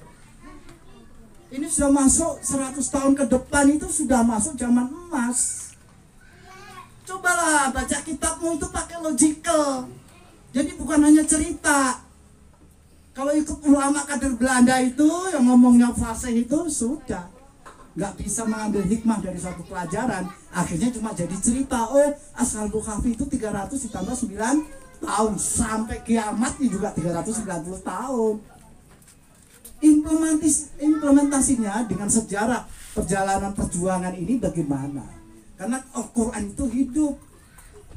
Ini sudah masuk 100 tahun ke depan, itu sudah masuk zaman emas. Cobalah baca kitabmu itu pakai logical. Jadi bukan hanya cerita. Kalau ikut ulama kader Belanda itu yang ngomongnya fasih itu sudah nggak bisa mengambil hikmah dari suatu pelajaran. Akhirnya cuma jadi cerita. Oh, Ashabul Kahfi itu 300 ditambah 9 tahun sampai kiamat ini juga 390 tahun. Implementasinya dengan sejarah perjalanan perjuangan ini bagaimana? Karena Al-Quran itu hidup.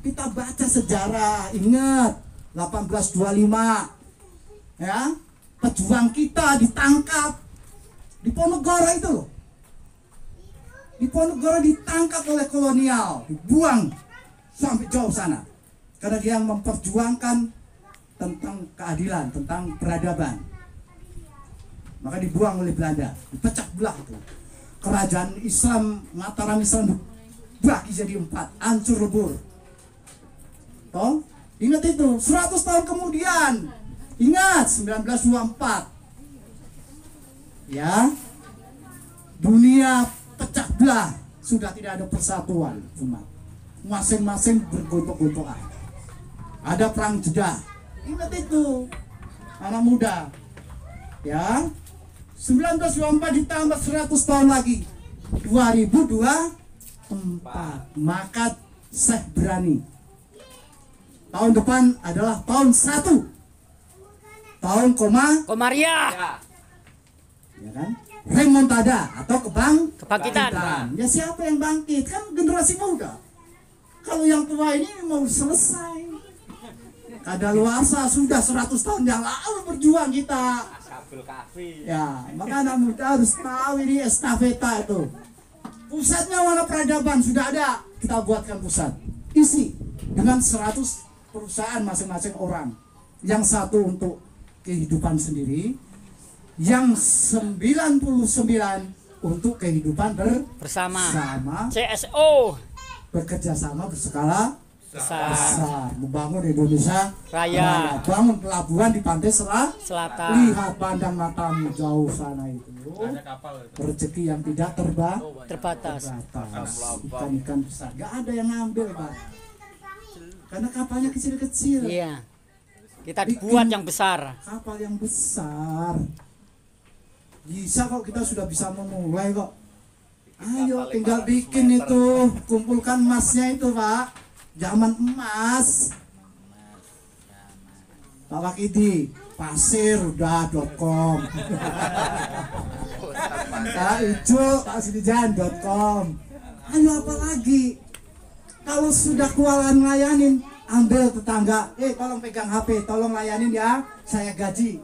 Kita baca sejarah, ingat 1825 ya, pejuang kita ditangkap di Ponorogo itu loh. Di Ponorogo ditangkap oleh kolonial, dibuang sampai jauh sana. Karena dia memperjuangkan tentang keadilan, tentang peradaban. Maka dibuang oleh Belanda, dipecah belah itu. Kerajaan Islam, Mataram Islam dibagi jadi 4, hancur lebur. Toh, ingat itu, 100 tahun kemudian, ingat 1924. Ya, dunia pecah belah, sudah tidak ada persatuan umat. Masing-masing bergontok-gontokan. Ada perang Jeddah. Ingat itu, anak muda. Ya, 1924 ditambah 100 tahun lagi 2024, maka Syekh berani tahun depan adalah tahun 1 tahun Komaria. ya kan, remontada atau Kebangkitan. Ya siapa yang bangkit? Kan generasi muda. Kalau yang tua ini mau selesai. Kadaluarsa sudah 100 tahun yang lalu berjuang kita. Ya, maka anak muda harus tahu ini estafeta itu. Pusatnya mana peradaban sudah ada, kita buatkan pusat. Isi dengan 100 perusahaan masing-masing orang. Yang satu untuk kehidupan sendiri, yang 99 untuk kehidupan Bersama. bersama, CSO. bekerja sama berskala Besar. besar, membangun Indonesia Raya. bangun pelabuhan di pantai Selatan. lihat pandang matamu jauh sana itu rezeki yang tidak Terbatas. ikan-ikan besar gak ada yang ngambil Pak, karena kapalnya kecil-kecil. Iya. Kita buat yang besar. Kapal yang besar bisa kok, kita sudah bisa memulai kok. Ayo tinggal bikin itu, kumpulkan emasnya itu Pak, zaman emas. Pak Wakidi, pasir.com Pak Ijo, paksidijan.com. Ayo apa lagi? Kalau sudah kewalahan ngelayanin, ambil tetangga, tolong pegang HP, tolong layanin ya, saya gaji.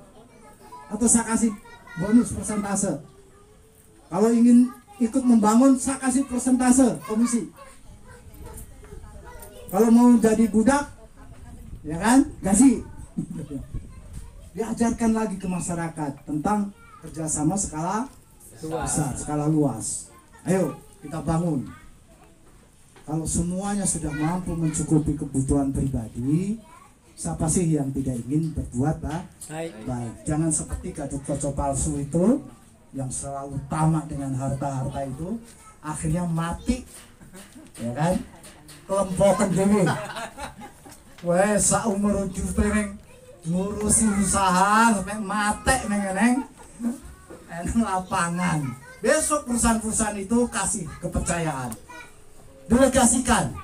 Atau saya kasih bonus persentase. Kalau ingin ikut membangun, saya kasih persentase komisi. Kalau mau jadi budak, ya kan, gaji. Diajarkan lagi ke masyarakat tentang kerjasama skala besar, skala luas. Ayo kita bangun. Kalau semuanya sudah mampu mencukupi kebutuhan pribadi, siapa sih yang tidak ingin berbuat baik? Jangan seperti Gatot Kaca palsu itu yang selalu tamak dengan harta-harta itu, akhirnya mati, ya kan? Kelempokan dewi. Wes saumur hidup ngurusi usaha sampai mati neng lapangan. Besok perusahaan-perusahaan itu kasih kepercayaan, delegasikan.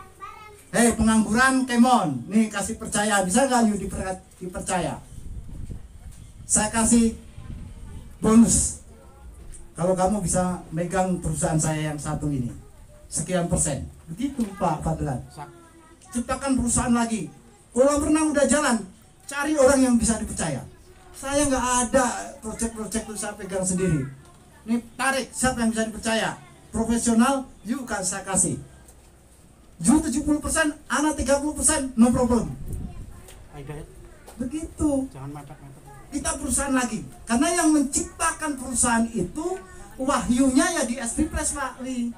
Hei pengangguran kemon, nih kasih percaya, bisa nggak you dipercaya? Saya kasih bonus kalau kamu bisa megang perusahaan saya yang satu ini, sekian persen. Begitu Pak Fadlan. Ciptakan perusahaan lagi. Kolam renang udah jalan, cari orang yang bisa dipercaya. Saya nggak ada proyek-proyek itu saya pegang sendiri. Nih tarik, siapa yang bisa dipercaya? Profesional, you kan saya kasih. You 70%, anak 30%, no problem. Begitu. Kita perusahaan lagi. Karena yang menciptakan perusahaan itu wahyunya ya di SP Plus Pak Li.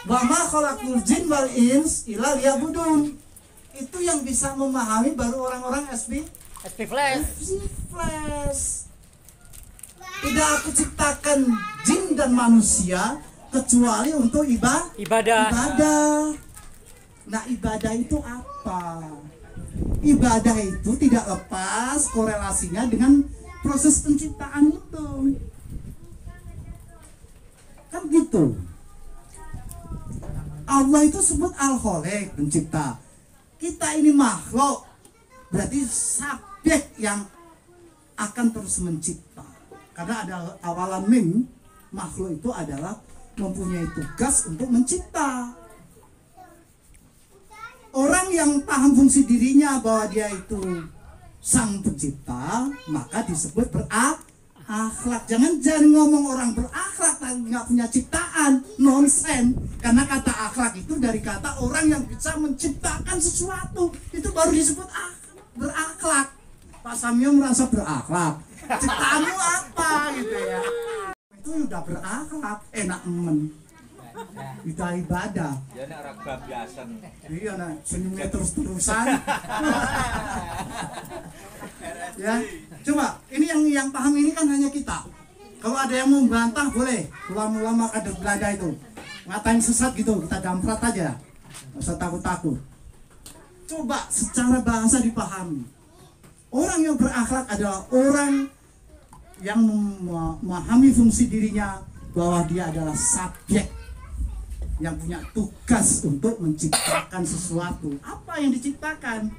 Wa ma khalaqul jin wal ins illa liya'budun. Itu yang bisa memahami baru orang-orang SP Plus. Tidak aku ciptakan jin dan manusia kecuali untuk ibadah. Nah, ibadah itu apa? Ibadah itu tidak lepas korelasinya dengan proses penciptaan itu. Kan gitu. Allah itu sebut Al-Khaliq, pencipta. Kita ini makhluk, berarti subjek yang akan terus mencipta. Karena ada awalan mim, makhluk itu adalah mempunyai tugas untuk mencipta. Orang yang paham fungsi dirinya bahwa dia itu sang pencipta, maka disebut berakhlak. Jangan ngomong orang berakhlak tapi nggak punya ciptaan, nonsen. Karena kata akhlak itu dari kata orang yang bisa menciptakan sesuatu, itu baru disebut berakhlak. Pak Samyo merasa berakhlak. Ciptaanmu apa gitu ya? Itu udah berakhlak, enak kita ibadah. Ya nak raga biasa. Iya nak senyumnya terus-terusan. Ya, coba ini yang paham ini kan hanya kita. Kalau ada yang mau membantah boleh. Ulama-ulama kader Belanda itu ngatain sesat gitu, kita damprat aja. Nggak usah takut-takut. Coba secara bahasa dipahami. Orang yang berakhlak adalah orang yang memahami fungsi dirinya bahwa dia adalah subjek yang punya tugas untuk menciptakan sesuatu. Apa yang diciptakan?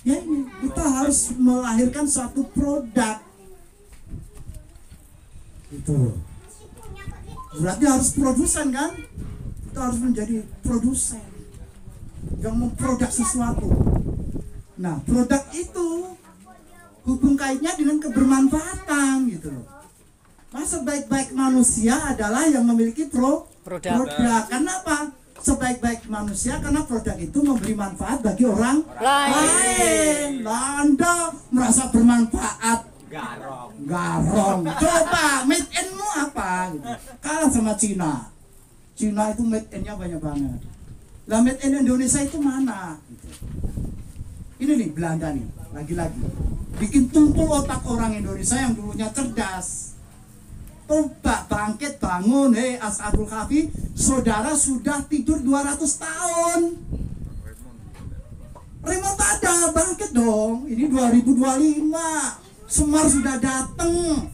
Ya ini, kita harus melahirkan suatu produk. Itu. Berarti harus produsen kan? Kita harus menjadi produsen yang memproduk sesuatu. Nah, produk itu hubung kaitnya dengan kebermanfaatan gitu loh. Masa sebaik-baik manusia adalah yang memiliki produk. Kenapa? Sebaik-baik manusia karena produk itu memberi manfaat bagi orang lain. Anda merasa bermanfaat. Garong. Coba made in-mu apa gitu. Kalah sama Cina. Cina itu made in-nya banyak banget. Lah made in Indonesia itu mana gitu. Ini nih Belanda nih, lagi-lagi bikin tumpul otak orang Indonesia yang dulunya cerdas. Coba bangkit bangun, hei Ashabul Kahfi, saudara sudah tidur 200 tahun. Remontada, bangkit dong. Ini 2025, Semar sudah datang.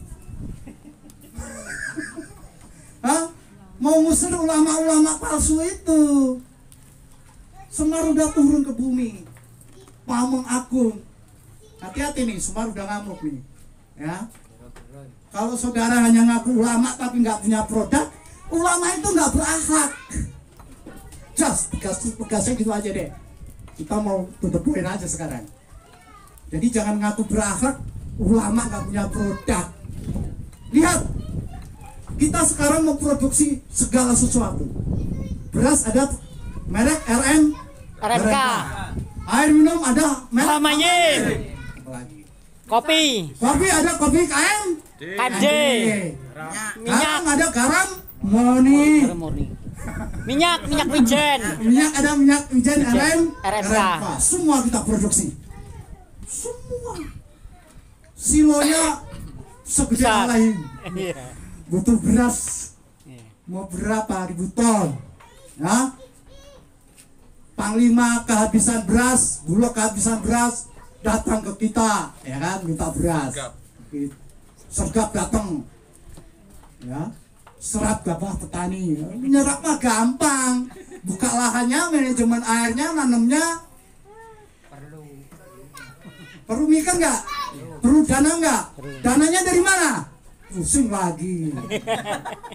Hah? Mau ngusir ulama-ulama palsu itu. Semar udah turun ke bumi. Pamong Agung, hati-hati nih, Semar udah ngamuk nih, ya. Kalau saudara hanya ngaku ulama tapi nggak punya produk, ulama itu nggak berakhlak. Just tugasnya gitu aja deh. Kita mau tutup poin aja sekarang. Jadi jangan ngaku berakhlak, ulama nggak punya produk. Lihat, kita sekarang memproduksi segala sesuatu. Beras ada merek RM, RMK. Air minum ada merek Hamayin. apa lagi? Kopi. Kopi ada kopi KM, KD. Minyak. garam ada garam Moni, Murni. Minyak wijen. minyak ada minyak wijen RM, RMK. semua kita produksi, semua. Silonya segede Besar. lain, Iya. butuh beras mau berapa ribu ton, ya? Panglima kehabisan beras, Bulog kehabisan beras, datang ke kita, ya kan, minta beras. Sergap datang, ya, serap gabah petani, menyerap mah gampang, buka lahannya, manajemen airnya, nanamnya. Perlu mikir nggak? Perlu dana nggak? Dananya dari mana? Pusing lagi.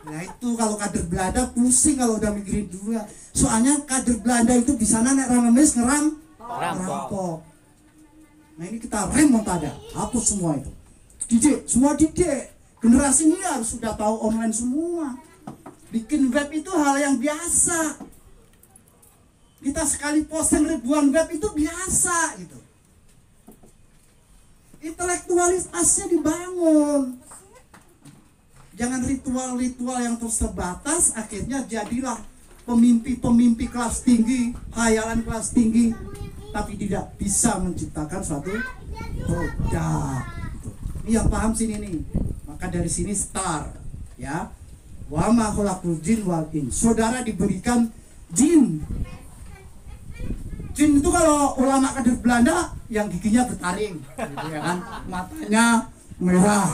Nah itu kalau kader Belanda pusing kalau udah mikirin dulu. Soalnya kader Belanda itu di sana nek rangemis ngeram rampok. Nah ini kita remontada, hapus semua itu. Didik, semua didik. Generasi ini harus sudah tahu online semua. Bikin web itu hal yang biasa. Kita sekali posting ribuan web itu biasa gitu. Intelektualitasnya dibangun. Jangan ritual-ritual yang terus terbatas, akhirnya jadilah pemimpi-pemimpi kelas tinggi, khayalan kelas tinggi, tapi tidak bisa menciptakan suatu produk. Ini yang paham sini nih. Maka dari sini start, ya. Wa ma khalaqul jin wal in. Saudara diberikan jin. Jin itu kalau ulama kader Belanda yang giginya bertaring, gitu ya kan, matanya merah.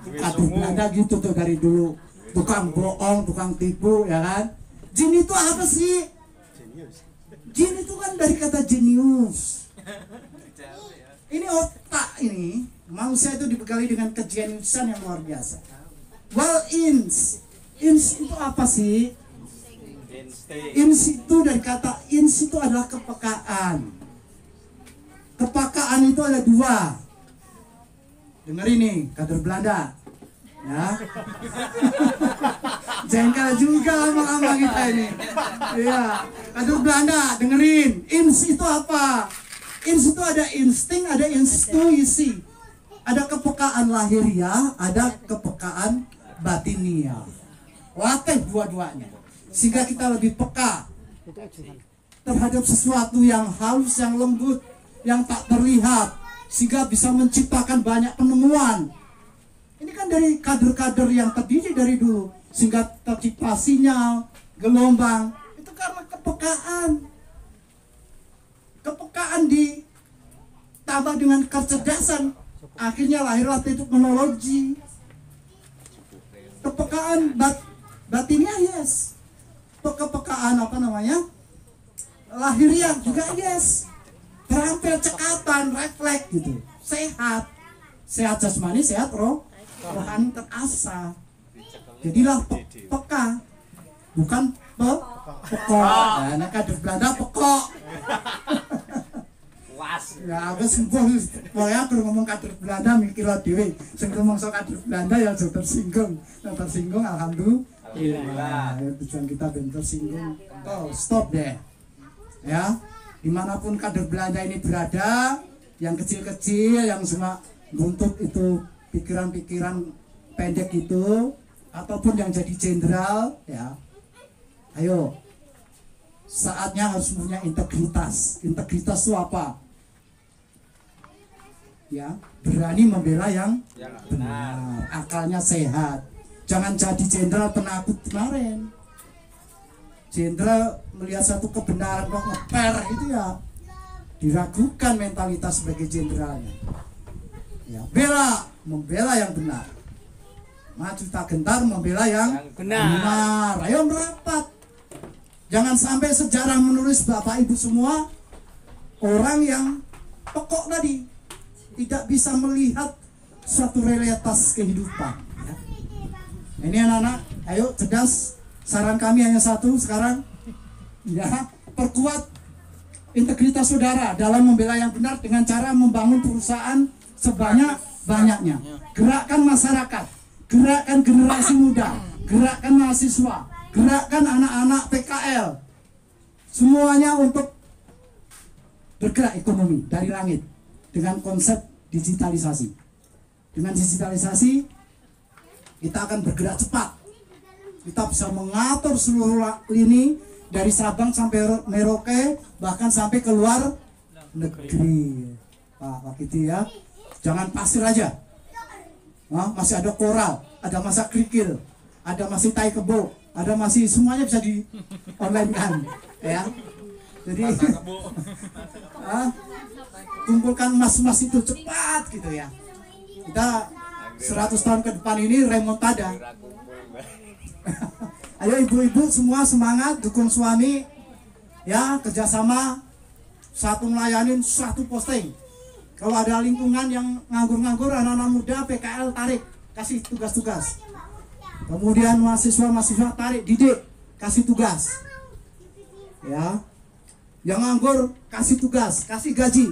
Kader Belanda gitu tuh dari dulu, tukang bohong, tukang tipu, ya kan. Jin itu apa sih? Jin itu kan dari kata genius. Ini otak ini, manusia itu dibekali dengan kejeniusan yang luar biasa. Well, ins itu apa sih? Ins itu dari kata ins itu adalah kepekaan. Kepekaan itu ada dua. Dengar ini, kader Belanda, ya. Jengkel juga lama-lama kita ini. Iya, kader Belanda, dengerin. Ins itu apa? Ins itu ada insting, ada intuisi. Ada kepekaan lahiriah, ada kepekaan batiniah. Latih dua-duanya. Sehingga kita lebih peka terhadap sesuatu yang halus, yang lembut, yang tak terlihat, sehingga bisa menciptakan banyak penemuan. Ini kan dari kader-kader yang terdiri dari dulu, sehingga tercipta sinyal, gelombang, itu karena kepekaan. Kepekaan ditambah dengan kecerdasan, akhirnya lahirlah teknologi. Kepekaan batinnya yes. Kepekaan apa namanya? Lahiriah juga yes. Terampil cekatan, refleks gitu. Sehat. Sehat jasmani, sehat rohani terasa. Jadilah peka. Bukan pekok. Nah, kader Belanda pekok. Ya, aku sembuh. Pokoknya aku ngomong kader Belanda mikir lo dewe. Sing ngomong soal kader Belanda ya sudah tersinggung. Nah, tersinggung alhamdulillah. Ya, tujuan kita ben tersinggung. Oh, stop deh. Ya, dimanapun kader Belanda ini berada, yang kecil-kecil, yang cuma buntut itu pikiran-pikiran pendek itu, ataupun yang jadi jenderal, ya, ayo, saatnya harus punya integritas. Integritas itu apa? Ya, berani membela yang benar, akalnya sehat. Jangan jadi jenderal penakut kemarin. Jenderal melihat satu kebenaran kok ngeper itu ya diragukan mentalitas sebagai jenderalnya. Ya, membela yang benar. Maju tak gentar membela yang benar. Ayo merapat. Jangan sampai sejarah menulis Bapak Ibu semua orang yang pokok tadi tidak bisa melihat suatu realitas kehidupan. Ya. Ini anak-anak, ayo cerdas. Saran kami hanya satu sekarang, ya, perkuat integritas saudara dalam membela yang benar dengan cara membangun perusahaan sebanyak-banyaknya. Gerakkan masyarakat, gerakkan generasi muda, gerakkan mahasiswa, gerakkan anak-anak PKL. semuanya untuk bergerak ekonomi dari langit dengan konsep digitalisasi. Dengan digitalisasi kita akan bergerak cepat. Kita bisa mengatur seluruh lini dari Sabang sampai Merauke, bahkan sampai ke luar negeri. Pak Wakiti ya, jangan pasir aja. Masih ada koral, ada masa krikil, ada masih tai kebo, ada masih semuanya bisa di online kan, ya. Jadi kumpulkan emas-emas itu cepat gitu ya. Kita 100 tahun ke depan ini remontada. Ayo ibu-ibu semua semangat, dukung suami ya, kerjasama, satu melayanin, satu posting. Kalau ada lingkungan yang nganggur-nganggur, anak-anak muda PKL tarik, kasih tugas-tugas. Kemudian mahasiswa tarik, didik, kasih tugas ya. Yang nganggur kasih tugas, kasih gaji,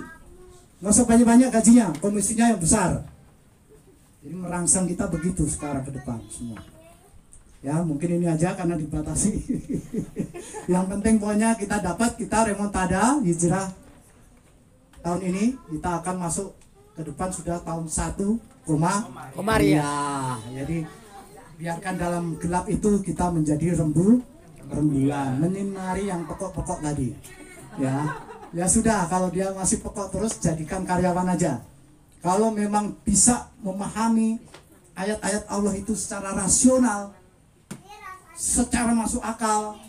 nggak usah banyak-banyak gajinya, komisinya yang besar. Jadi merangsang kita begitu sekarang ke depan semua. Ya mungkin ini aja karena dibatasi. Yang penting pokoknya kita dapat, kita remontada hijrah tahun ini, kita akan masuk ke depan sudah tahun 1, Komari ya. Jadi biarkan dalam gelap itu kita menjadi rembulan, menyinari yang pokok-pokok tadi. Ya sudah, kalau dia masih pokok terus jadikan karyawan aja. Kalau memang bisa memahami ayat-ayat Allah itu secara rasional, secara masuk akal,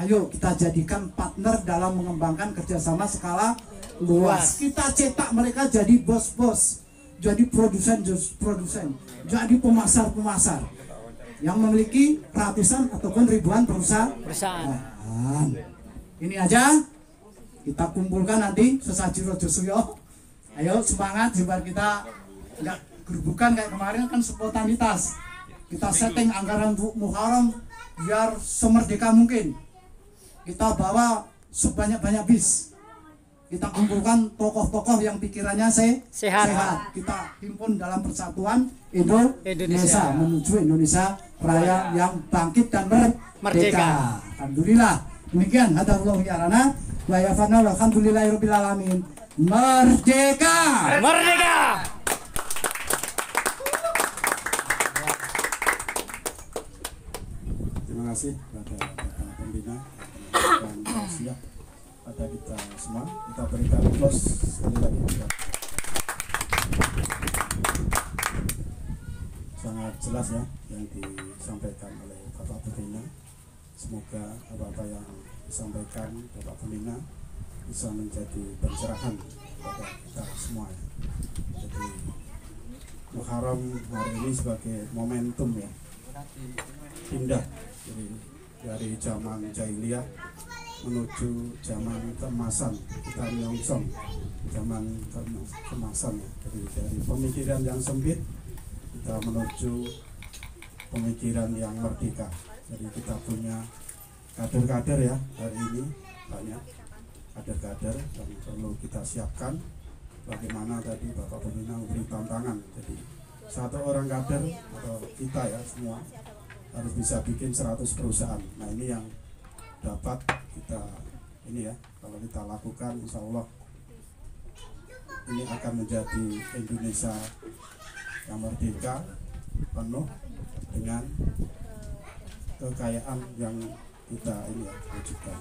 ayo kita jadikan partner dalam mengembangkan kerjasama skala luas. Kita cetak mereka jadi bos-bos, jadi produsen, jadi pemasar yang memiliki ratusan ataupun ribuan perusahaan. Ini aja kita kumpulkan nanti sesaji Rojo Suyo. Ayo semangat, biar kita nggak gerubukan kayak kemarin kan spontanitas. Kita setting anggaran Muharram biar semerdeka mungkin. Kita bawa sebanyak-banyak bis. Kita kumpulkan tokoh-tokoh yang pikirannya sehat. Kita himpun dalam persatuan Indonesia menuju Indonesia Raya yang bangkit dan merdeka. Alhamdulillah. Demikian hadarullah yarana wa yafana walhamdulillahirabbil alamin. Merdeka! Merdeka! Terima kasih kepada Bapak Pembina dan siap pada kita semua. Kita berikan close sekali lagi. Sangat jelas ya yang disampaikan oleh Bapak Pembina. Semoga apa-apa yang disampaikan Bapak Pembina bisa menjadi pencerahan pada kita semua. Jadi Muharram hari ini sebagai momentum ya, pindah dari zaman jahiliyah menuju zaman keemasan. Kita nyongsong zaman keemasan ya. Jadi dari pemikiran yang sempit kita menuju pemikiran yang merdeka. Jadi kita punya kader-kader ya hari ini, banyak kader-kader yang perlu kita siapkan. Bagaimana tadi Bapak Pembina memberi tantangan, jadi satu orang kader atau kita ya semua harus bisa bikin 100 perusahaan. Nah ini yang dapat kita ini ya, kalau kita lakukan insya Allah ini akan menjadi Indonesia yang merdeka, penuh dengan kekayaan yang kita ini ya wujudkan.